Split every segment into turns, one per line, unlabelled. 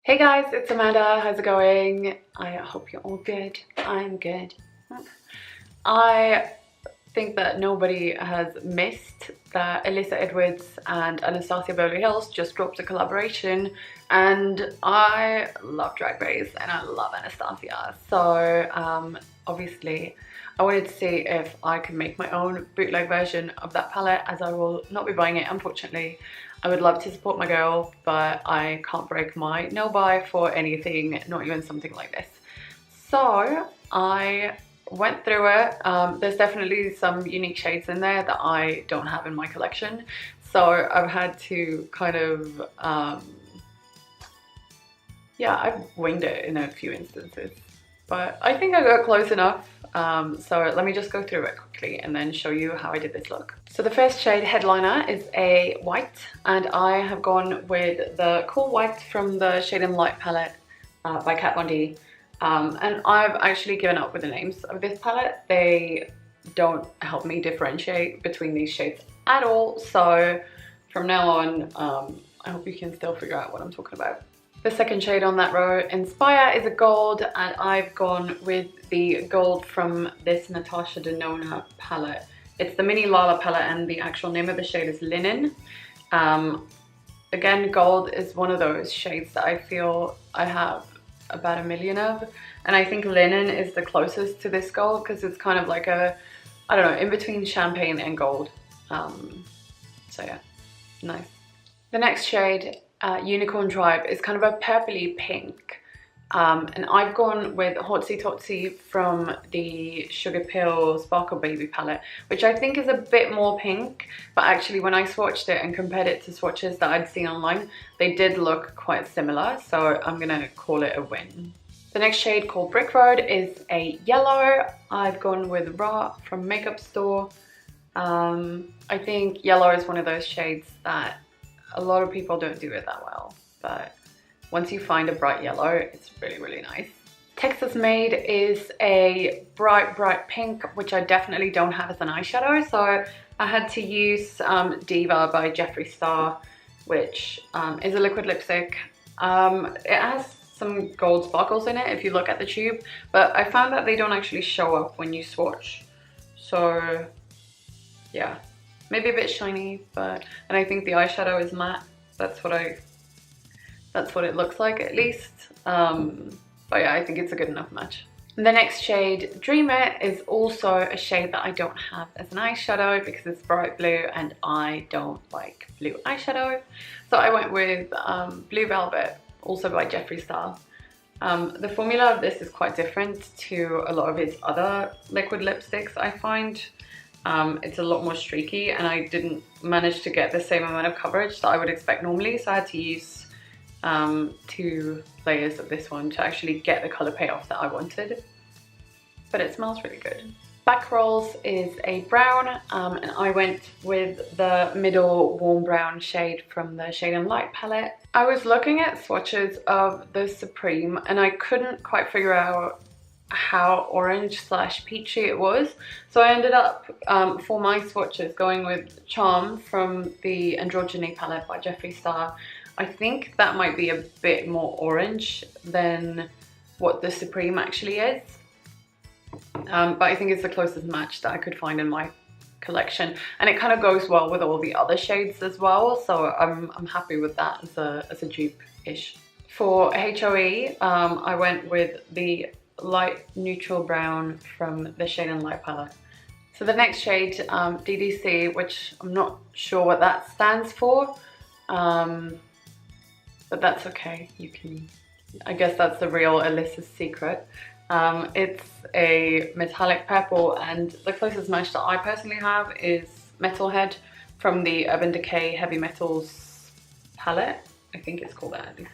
Hey guys, it's Amanda. How's it going? I hope you're all good. I'm good. I think that nobody has missed that Alyssa Edwards and Anastasia Beverly Hills just dropped a collaboration, and I love Drag Race and I love Anastasia. So obviously I wanted to see if I could make my own bootleg version of that palette, as I will not be buying it, unfortunately. I would love to support my girl, but I can't break my no buy for anything, not even something like this. So I went through it. There's definitely some unique shades in there that I don't have in my collection. So I've had to kind of, yeah, I've winged it in a few instances. But I think I got close enough. So let me just go through it quickly and then show you how I did this look. So the first shade, Headliner, is a white, and I have gone with the Cool White from the Shade and Light palette by Kat Von D. And I've actually given up with the names of this palette. They don't help me differentiate between these shades at all. So from now on, I hope you can still figure out what I'm talking about. The second shade on that row, Inspire, is a gold, and I've gone with the gold from this Natasha Denona palette. It's the Mini Lala palette, and the actual name of the shade is Linen. Again, gold is one of those shades that I feel I have about a million of, and I think Linen is the closest to this gold because it's kind of like a, I don't know, in between champagne and gold. So yeah, nice. The next shade, Unicorn Tribe, is kind of a purpley pink, and I've gone with Hotsy Totsy from the Sugar Pill Sparkle Baby palette, which I think is a bit more pink, but actually when I swatched it and compared it to swatches that I'd seen online, they did look quite similar, so I'm gonna call it a win. The next shade, called Brick Road, is a yellow. I've gone with Raw from Makeup Store. I think yellow is one of those shades that a lot of people don't do it that well, but once you find a bright yellow, it's really, really nice. Texas Made is a bright, bright pink, which I definitely don't have as an eyeshadow, so I had to use Diva by Jeffree Star, which is a liquid lipstick. It has some gold sparkles in it if you look at the tube, but I found that they don't actually show up when you swatch. So yeah, maybe a bit shiny, and I think the eyeshadow is matte. That's what it looks like, at least. But yeah, I think it's a good enough match. The next shade, Dream It, is also a shade that I don't have as an eyeshadow because it's bright blue and I don't like blue eyeshadow. So I went with Blue Velvet, also by Jeffree Star. The formula of this is quite different to a lot of his other liquid lipsticks, I find. It's a lot more streaky, and I didn't manage to get the same amount of coverage that I would expect normally, so I had to use 2 layers of this one to actually get the colour payoff that I wanted. But it smells really good. Back Rolls is a brown, and I went with the middle warm brown shade from the Shade and Light palette. I was looking at swatches of the Supreme and I couldn't quite figure out how orange / peachy it was, so I ended up for my swatches going with Charm from the Androgyny palette by Jeffree Star. I think that might be a bit more orange than what the Supreme actually is, but I think it's the closest match that I could find in my collection, and it kind of goes well with all the other shades as well, so I'm happy with that as a dupe-ish. For HOE, I went with the light neutral brown from the Shade and Light palette. So the next shade, DDC, which I'm not sure what that stands for, but that's okay. You can, I guess that's the real Alyssa's secret. It's a metallic purple, and the closest match that I personally have is Metalhead from the Urban Decay Heavy Metals palette. I think it's called that at least.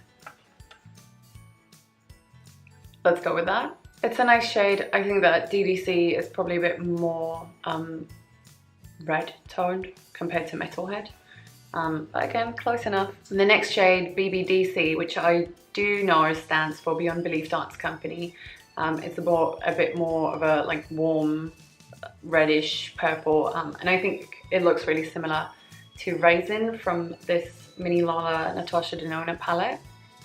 Let's go with that. It's a nice shade. I think that DDC is probably a bit more red toned compared to Metalhead. But again, close enough. And the next shade, BBDC, which I do know stands for Beyond Belief Dance Company. It's a bit more of a like warm reddish purple, and I think it looks really similar to Raisin from this Mini Lala Natasha Denona palette.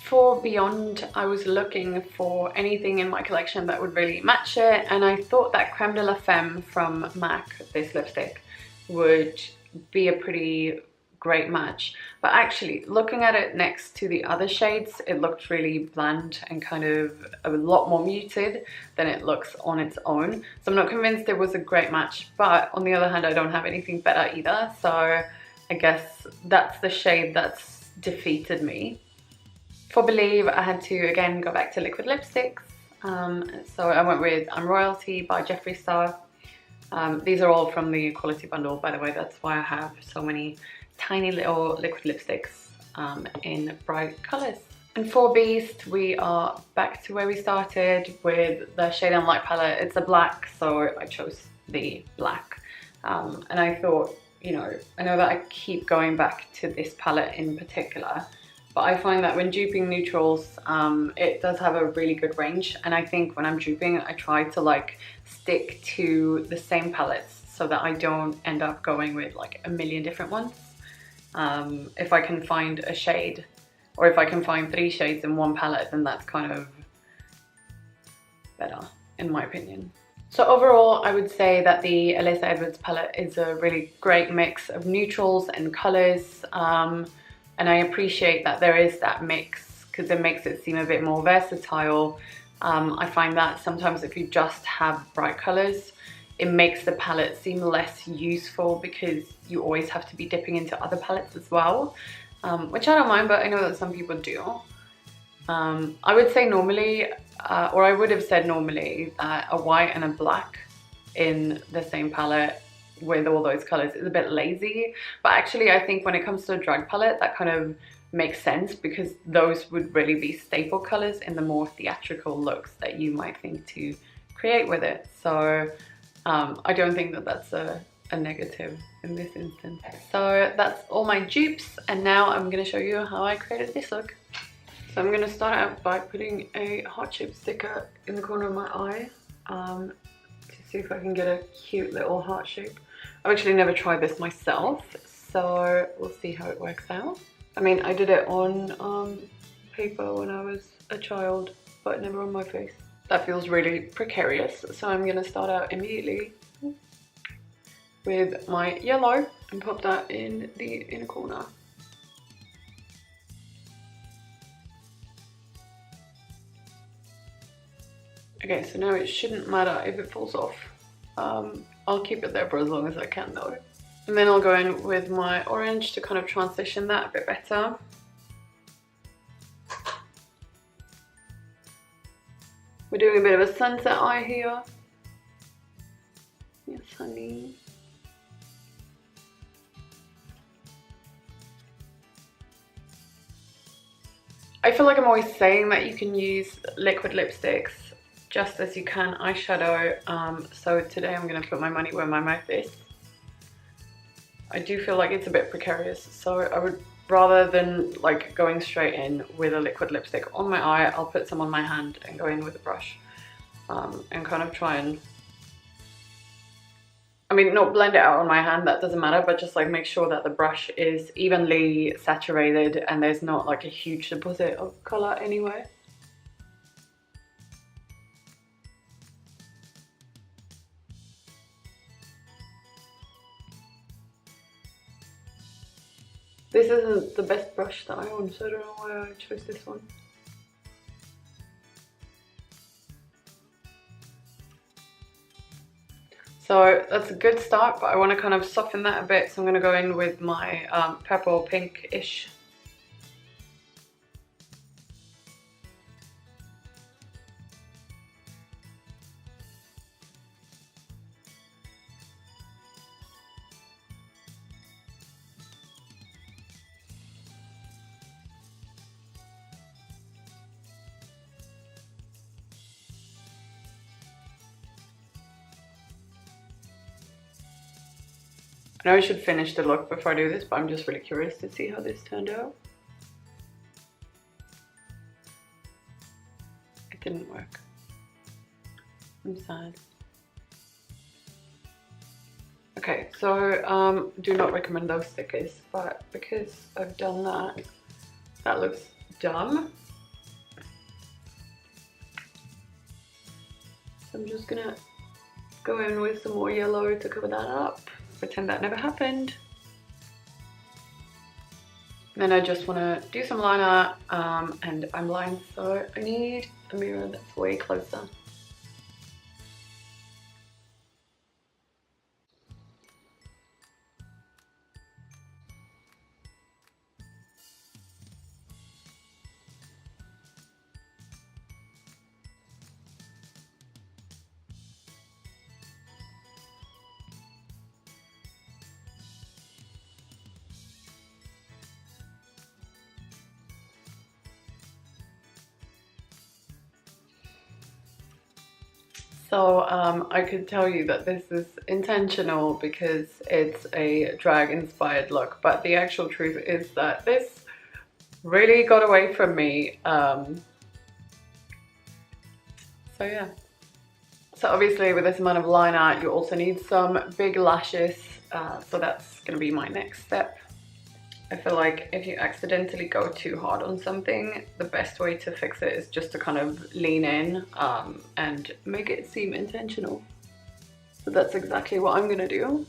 For Beyond, I was looking for anything in my collection that would really match it, and I thought that Creme de la Femme from MAC, this lipstick, would be a pretty great match. But actually, looking at it next to the other shades, it looked really bland and kind of a lot more muted than it looks on its own. So I'm not convinced it was a great match, but on the other hand, I don't have anything better either. So I guess that's the shade that's defeated me. For Believe, I had to again go back to liquid lipsticks. So I went with Royalty by Jeffree Star. These are all from the quality bundle, by the way. That's why I have so many tiny little liquid lipsticks in bright colors. And for Beast, we are back to where we started with the Shade and Light palette. It's a black, so I chose the black. And I thought, you know, I know that I keep going back to this palette in particular, but I find that when duping neutrals, it does have a really good range. And I think when I'm duping, I try to like stick to the same palettes so that I don't end up going with like a million different ones. If I can find a shade, or if I can find 3 shades in one palette, then that's kind of better, in my opinion. So overall, I would say that the Alyssa Edwards palette is a really great mix of neutrals and colors. And I appreciate that there is that mix because it makes it seem a bit more versatile. I find that sometimes if you just have bright colors, it makes the palette seem less useful because you always have to be dipping into other palettes as well, which I don't mind, but I know that some people do. I would say normally, or I would have said normally, that a white and a black in the same palette with all those colors is a bit lazy, but actually I think when it comes to a drug palette, that kind of makes sense because those would really be staple colors in the more theatrical looks that you might think to create with it. So I don't think that that's a negative in this instance. So that's all my dupes, and now I'm going to show you how I created this look. So I'm going to start out by putting a heart-shaped sticker in the corner of my eye to see if I can get a cute little heart shape. I've actually never tried this myself, so we'll see how it works out. I mean, I did it on paper when I was a child, but never on my face. That feels really precarious, so I'm going to start out immediately with my yellow and pop that in the inner corner. Okay, so now it shouldn't matter if it falls off. I'll keep it there for as long as I can though. And then I'll go in with my orange to kind of transition that a bit better. We're doing a bit of a sunset eye here. Yes, honey. I feel like I'm always saying that you can use liquid lipsticks just as you can eyeshadow, so today I'm going to put my money where my mouth is. I do feel like it's a bit precarious, so I would, rather than like going straight in with a liquid lipstick on my eye, I'll put some on my hand and go in with a brush and kind of try and, I mean, not blend it out on my hand, that doesn't matter, but just like make sure that the brush is evenly saturated and there's not like a huge deposit of colour anywhere. This isn't the best brush that I own, so I don't know why I chose this one. So that's a good start, but I want to kind of soften that a bit, so I'm going to go in with my purple pink-ish. I know I should finish the look before I do this, but I'm just really curious to see how this turned out. It didn't work. I'm sad. Okay, so do not recommend those stickers, but because I've done that, that looks dumb. So I'm just gonna go in with some more yellow to cover that up, pretend that never happened. Then I just want to do some liner, and I'm blind, so I need a mirror that's way closer. So I could tell you that this is intentional because it's a drag inspired look, but the actual truth is that this really got away from me. So yeah. So obviously with this amount of liner, you also need some big lashes. So that's gonna be my next step. I feel like if you accidentally go too hard on something, the best way to fix it is just to kind of lean in and make it seem intentional. So that's exactly what I'm gonna do.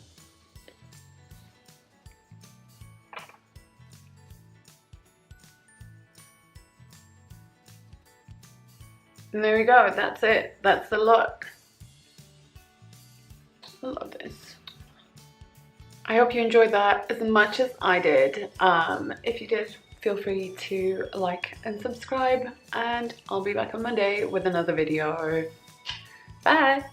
And there we go, that's it. That's the look. I love this. I hope you enjoyed that as much as I did. If you did, feel free to like and subscribe, and I'll be back on Monday with another video. Bye!